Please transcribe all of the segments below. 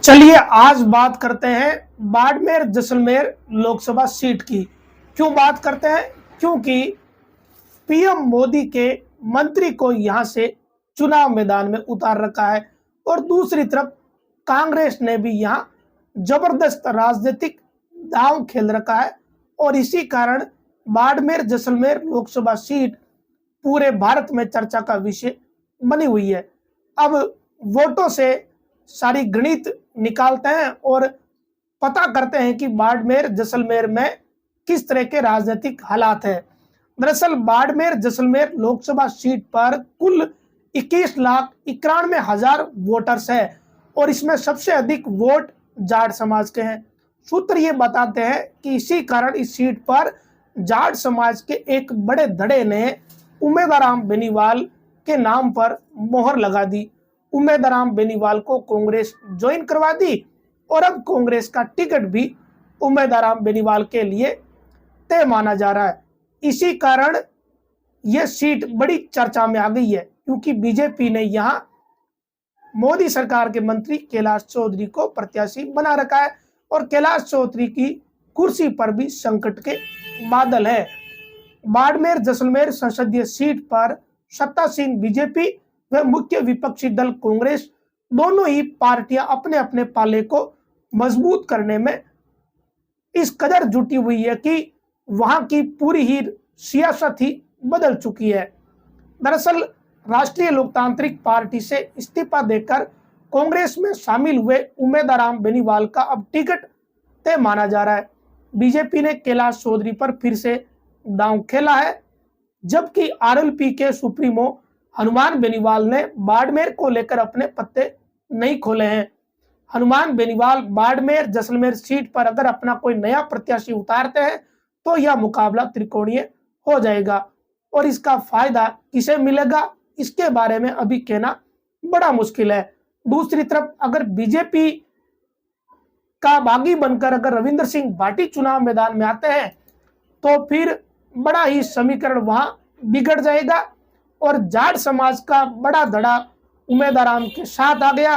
चलिए आज बात करते हैं बाड़मेर जैसलमेर लोकसभा सीट की। क्यों बात करते हैं? क्योंकि पीएम मोदी के मंत्री को यहां से चुनाव मैदान में उतार रखा है और दूसरी तरफ कांग्रेस ने भी यहां जबरदस्त राजनीतिक दांव खेल रखा है और इसी कारण बाड़मेर जैसलमेर लोकसभा सीट पूरे भारत में चर्चा का विषय बनी हुई है। अब वोटों से सारी गणित निकालते हैं और पता करते हैं कि बाड़मेर जैसलमेर में किस तरह के राजनीतिक हालात हैं। दरअसल बाड़मेर जैसलमेर लोकसभा सीट पर कुल 21,91,000 वोटर्स है और इसमें सबसे अधिक वोट जाट समाज के हैं। सूत्र ये बताते हैं कि इसी कारण इस सीट पर जाट समाज के एक बड़े धड़े ने उम्मेदराम बेनीवाल के नाम पर मोहर लगा दी। उम्मेदराम बेनीवाल को कांग्रेस ज्वाइन करवा दी और अब कांग्रेस का टिकट भी उम्मेदराम बेनीवाल के लिए तय माना जा रहा है। इसी कारण यह सीट बड़ी चर्चा में आ गई है क्योंकि बीजेपी ने यहां मोदी सरकार के मंत्री कैलाश चौधरी को प्रत्याशी बना रखा है और कैलाश चौधरी की कुर्सी पर भी संकट के बादल है। बाड़मेर जैसलमेर संसदीय सीट पर सत्तासीन बीजेपी व मुख्य विपक्षी दल कांग्रेस दोनों ही पार्टियां अपने अपने पाले को मजबूत करने में इस कदर जुटी हुई है कि वहां की पूरी ही सियासत ही बदल चुकी है। दरअसल राष्ट्रीय लोकतांत्रिक पार्टी से इस्तीफा देकर कांग्रेस में शामिल हुए उम्मेदराम बेनीवाल का अब टिकट तय माना जा रहा है। बीजेपी ने कैलाश चौधरी पर फिर से दांव खेला है, जबकि आरएलपी के सुप्रीमो हनुमान बेनीवाल ने बाड़मेर को लेकर अपने पत्ते नहीं खोले हैं। हनुमान बेनीवाल बाड़मेर जैसलमेर सीट पर अगर अपना कोई नया प्रत्याशी उतारते हैं तो यह मुकाबला त्रिकोणीय हो जाएगा और इसका फायदा किसे मिलेगा इसके बारे में अभी कहना बड़ा मुश्किल है। दूसरी तरफ अगर बीजेपी का बागी बनकर अगर रविंद्र सिंह भाटी चुनाव मैदान में आते हैं तो फिर बड़ा ही समीकरण वहां बिगड़ जाएगा और जाट समाज का बड़ा धड़ा उम्मेदराम के साथ आ गया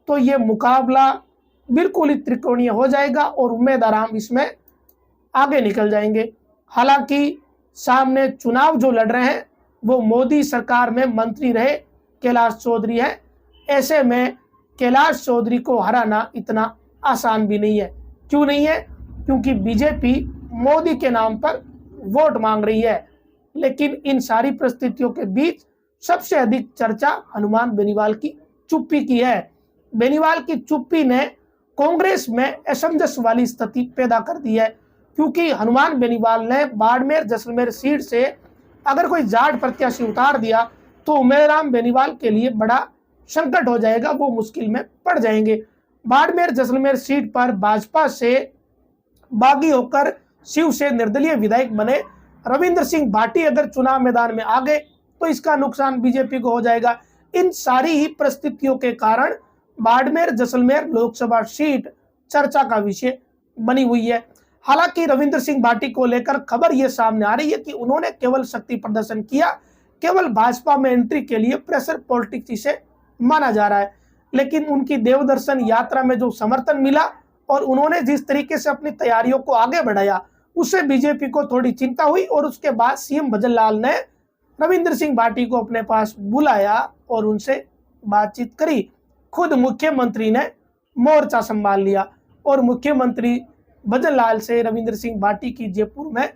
तो ये मुकाबला बिल्कुल ही त्रिकोणीय हो जाएगा और उम्मेदराम इसमें आगे निकल जाएंगे। हालांकि सामने चुनाव जो लड़ रहे हैं वो मोदी सरकार में मंत्री रहे कैलाश चौधरी है। ऐसे में कैलाश चौधरी को हराना इतना आसान भी नहीं है। क्यों नहीं है? क्योंकि बीजेपी मोदी के नाम पर वोट मांग रही है। लेकिन इन सारी परिस्थितियों के बीच सबसे अधिक चर्चा हनुमान बेनीवाल की चुप्पी की है। बेनीवाल की चुप्पी ने कांग्रेस में असमंजस वाली स्थिति पैदा कर दी है क्योंकि हनुमान बेनीवाल ने बाड़मेर जैसलमेर सीट से अगर कोई जाट प्रत्याशी उतार दिया तो उम्मेदराम बेनीवाल के लिए बड़ा संकट हो जाएगा, वो मुश्किल में पड़ जाएंगे। बाड़मेर जैसलमेर सीट पर भाजपा से बागी होकर शिव से निर्दलीय विधायक बने रविंद्र सिंह भाटी अगर चुनाव मैदान में आ गए तो इसका नुकसान बीजेपी को हो जाएगा। इन सारी ही परिस्थितियों के कारण बाड़मेर जैसलमेर लोकसभा सीट चर्चा का विषय बनी हुई है। हालांकि रविंद्र सिंह भाटी को लेकर खबर यह सामने आ रही है कि उन्होंने केवल शक्ति प्रदर्शन किया, केवल भाजपा में एंट्री के लिए प्रेशर पॉलिटिक्स इसे माना जा रहा है। लेकिन उनकी देवदर्शन यात्रा में जो समर्थन मिला और उन्होंने जिस तरीके से अपनी तैयारियों को आगे बढ़ाया उससे बीजेपी को थोड़ी चिंता हुई और उसके बाद सीएम भजनलाल ने रविंद्र सिंह भाटी को अपने पास बुलाया और उनसे बातचीत करी। खुद मुख्यमंत्री ने मोर्चा संभाल लिया और मुख्यमंत्री भजनलाल से रविंद्र सिंह भाटी की जयपुर में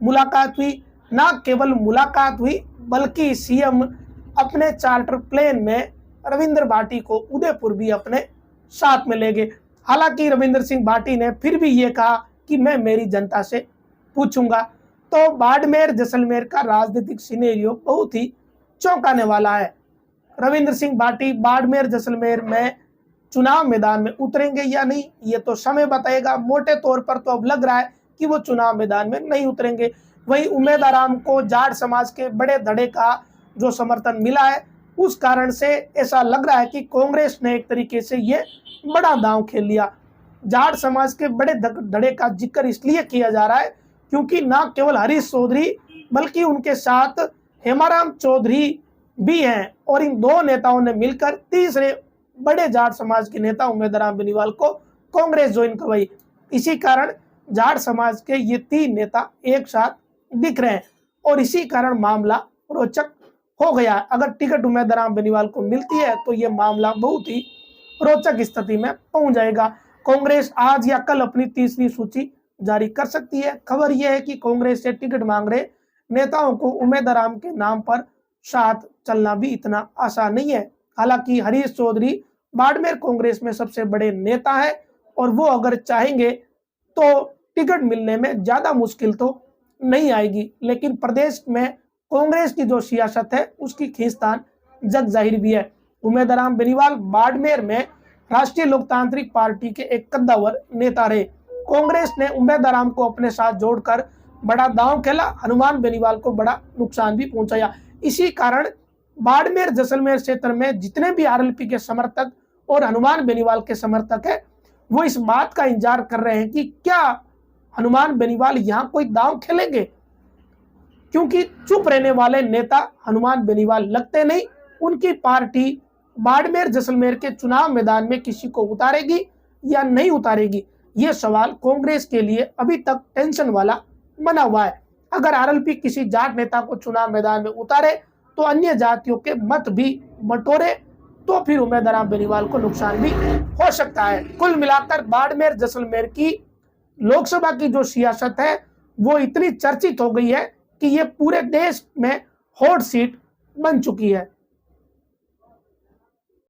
मुलाकात हुई। न केवल मुलाकात हुई बल्कि सीएम अपने चार्टर प्लेन में रविंद्र भाटी को उदयपुर भी अपने साथ में ले गए। हालांकि रविंद्र सिंह भाटी ने फिर भी ये कहा कि मैं मेरी जनता से पूछूंगा। तो बाड़मेर जैसलमेर का राजनीतिक सिनेरियो बहुत ही चौंकाने वाला है। रविंद्र सिंह भाटी बाड़मेर जैसलमेर में चुनाव मैदान में उतरेंगे या नहीं ये तो समय बताएगा। मोटे तौर पर तो अब लग रहा है कि वो चुनाव मैदान में नहीं उतरेंगे। वहीं उम्मेदराम को जाट समाज के बड़े धड़े का जो समर्थन मिला है उस कारण से ऐसा लग रहा है कि कांग्रेस ने एक तरीके से ये बड़ा दांव खेल लिया। जाट समाज के बड़े धड़े का जिक्र इसलिए किया जा रहा है क्योंकि न केवल हरीश चौधरी बल्कि उनके साथ हेमाराम चौधरी भी हैं और इन दो नेताओं ने मिलकर तीसरे बड़े जाट समाज के नेता उम्मीद राम बेनीवाल को कांग्रेस ज्वाइन करवाई। इसी कारण जाट समाज के ये 3 नेता एक साथ दिख रहे हैं और इसी कारण मामला रोचक हो गया। अगर टिकट उम्मीद राम बेनीवाल को मिलती है तो ये मामला बहुत ही रोचक स्थिति में पहुंच जाएगा। कांग्रेस आज या कल अपनी तीसरी सूची जारी कर सकती है। खबर यह है कि कांग्रेस से टिकट मांग रहे नेताओं को उम्मीद राम के नाम पर साथ चलना भी इतना आसान नहीं है। हालांकि हरीश चौधरी बाड़मेर कांग्रेस में सबसे बड़े नेता है और वो अगर चाहेंगे तो टिकट मिलने में ज्यादा मुश्किल तो नहीं आएगी, लेकिन प्रदेश में कांग्रेस की जो सियासत है उसकी खींचतान जग जाहिर भी है। उम्मीद राम बेनीवाल बाड़मेर में राष्ट्रीय लोकतांत्रिक पार्टी के एक कद्दावर नेता रहे। कांग्रेस ने उम्मीद राम को अपने साथ जोड़कर बड़ा दांव खेला, हनुमान बेनीवाल को बड़ा नुकसान भी पहुंचाया। इसी कारण बाड़मेर जैसलमेर क्षेत्र में जितने भी आरएलपी के समर्थक और हनुमान बेनीवाल के समर्थक है वो इस बात का इंतजार कर रहे हैं कि क्या हनुमान बेनीवाल यहाँ कोई दांव खेलेंगे, क्योंकि चुप रहने वाले नेता हनुमान बेनीवाल लगते नहीं। उनकी पार्टी बाड़मेर जैसलमेर के चुनाव मैदान में किसी को उतारेगी या नहीं उतारेगी, ये सवाल कांग्रेस के लिए अभी तक टेंशन वाला बना हुआ है। अगर आरएलपी किसी जाट नेता को चुनाव मैदान में उतारे तो अन्य जातियों के मत भी बटोरे तो फिर उम्मीद राम बेनीवाल को नुकसान भी हो सकता है। कुल मिलाकर बाड़मेर जैसलमेर की लोकसभा की जो सियासत है वो इतनी चर्चित हो गई है कि ये पूरे देश में हॉट सीट बन चुकी है।